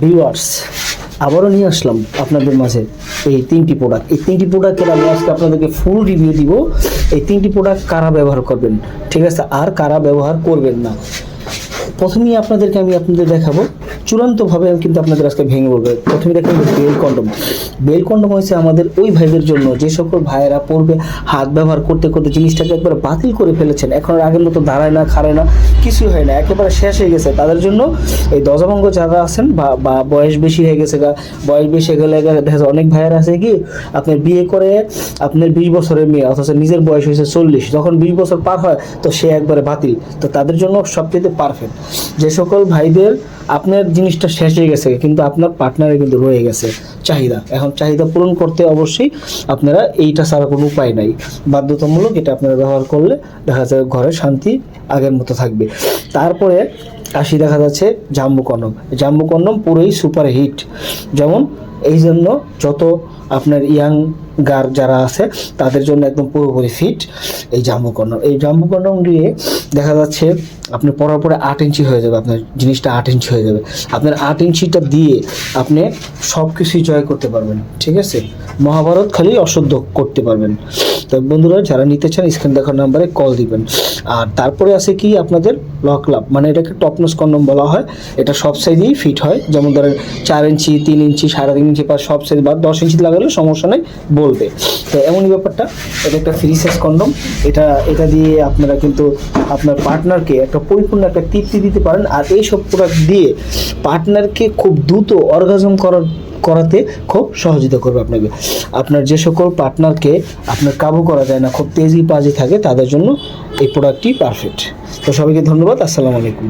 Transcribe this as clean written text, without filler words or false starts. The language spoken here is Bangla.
ভিউয়ার্স, আবারও নিয়ে আসলাম আপনাদের মাঝে এই তিনটি প্রোডাক্ট। এই তিনটি প্রোডাক্টের আমি আজকে আপনাদেরকে ফুল রিভিউ দিব। এই তিনটি প্রোডাক্ট কারা ব্যবহার করবেন, ঠিক আছে, আর কারা ব্যবহার করবেন না। প্রথমেই আপনাদেরকে আমি দেখাবো চূড়ান্তভাবে, আমি কিন্তু আপনাদের আজকে ভেঙে বলবো। প্রথমে দেখেন বেল কন্ডম। বেল কন্ডম হয়েছে আমাদের ওই ভাইদের জন্য যে সকল ভাইয়েরা পড়বে হাত ব্যবহার করতে করতে জিনিসটাকে একবারে বাতিল করে ফেলেছেন, এখন আর আগের মতো দাঁড়ায় না, খাড়ে না, কিছুই হয় না, একেবারে শেষ হয়ে গেছে। তাদের জন্য এই দশাভঙ্গ যারা আছেন বা বয়স বেশি হয়ে গেছে, বয়স বেশি হয়ে গেলে দেখা যায় অনেক ভাইয়েরা আছে কি আপনার বিয়ে করে আপনার 20 বছরের মেয়ে, অথচ নিজের বয়স হয়েছে 40, যখন 20 বছর পার হয় তো সে একবারে বাতিল। তো তাদের জন্য সবচেয়ে পারফেক্ট। যে সকল ভাইদের আপনার জিনিসটা শেষ হয়ে গেছে কিন্তু আপনার পার্টনারে কিন্তু রয়ে গেছে চাহিদা, এখন চাহিদা পূরণ করতে অবশ্যই আপনারা এইটা ছাড়া কোনো উপায় নাই, বাধ্যতামূলক এটা আপনারা ব্যবহার করলে দেখা যায় ঘরে শান্তি আগের মতো থাকবে। তারপরে আসি দেখা যাচ্ছে জাম্বু কন্ডম। জাম্বু কন্ডম পুরোই সুপার হিট, যেমন এই জন্য যত আপনার ইয়াং গার যারা আছে তাদের জন্য একদম পুরোপুরি ফিট এই জাম্বু কন্ডম। এই জাম্বু কন্ডম দিয়ে দেখা যাচ্ছে আপনি পরার পরে 8 ইঞ্চি হয়ে যাবে, আপনার জিনিসটা 8 ইঞ্চি হয়ে যাবে। আপনার 8 ইঞ্চিটা দিয়ে আপনি সব কিছুই জয় করতে পারবেন, ঠিক আছে, মহাভারত খালি অশুদ্ধ করতে পারবেন। তো বন্ধুরা যারা নিতে চান স্ক্রিন দেখার নাম্বারে কল দিবেন। আর তারপরে আছে কি আপনাদের লক লাভ, মানে এটাকে টপনস কন্ডম বলা হয়। এটা সব সাইজেই ফিট হয়, যেমন ধরেন 4 ইঞ্চি, 3 ইঞ্চি, 3.5 ইঞ্চি বা সব সাইজ বা 10 ইঞ্চি লাগালে সমস্যা নেই বলবে। তো এমনই ব্যাপারটা, এটা একটা ফ্রি সাইজ কন্ডম। এটা দিয়ে আপনারা কিন্তু আপনার পার্টনারকে একটা পরিপূর্ণ একটা তৃপ্তি দিতে পারেন। আর এই সব প্রোডাক্ট দিয়ে পার্টনারকে খুব দ্রুত অর্গাজম করাতে খুব সহযোগিতা করবে আপনাকে। আপনার যে সকল পার্টনারকে আপনার কাবু করা যায় না, খুব তেজি পাজি থাকে, তাদের জন্য এই প্রোডাক্টটি পারফেক্ট। তো সবাইকে ধন্যবাদ, আসসালামু আলাইকুম।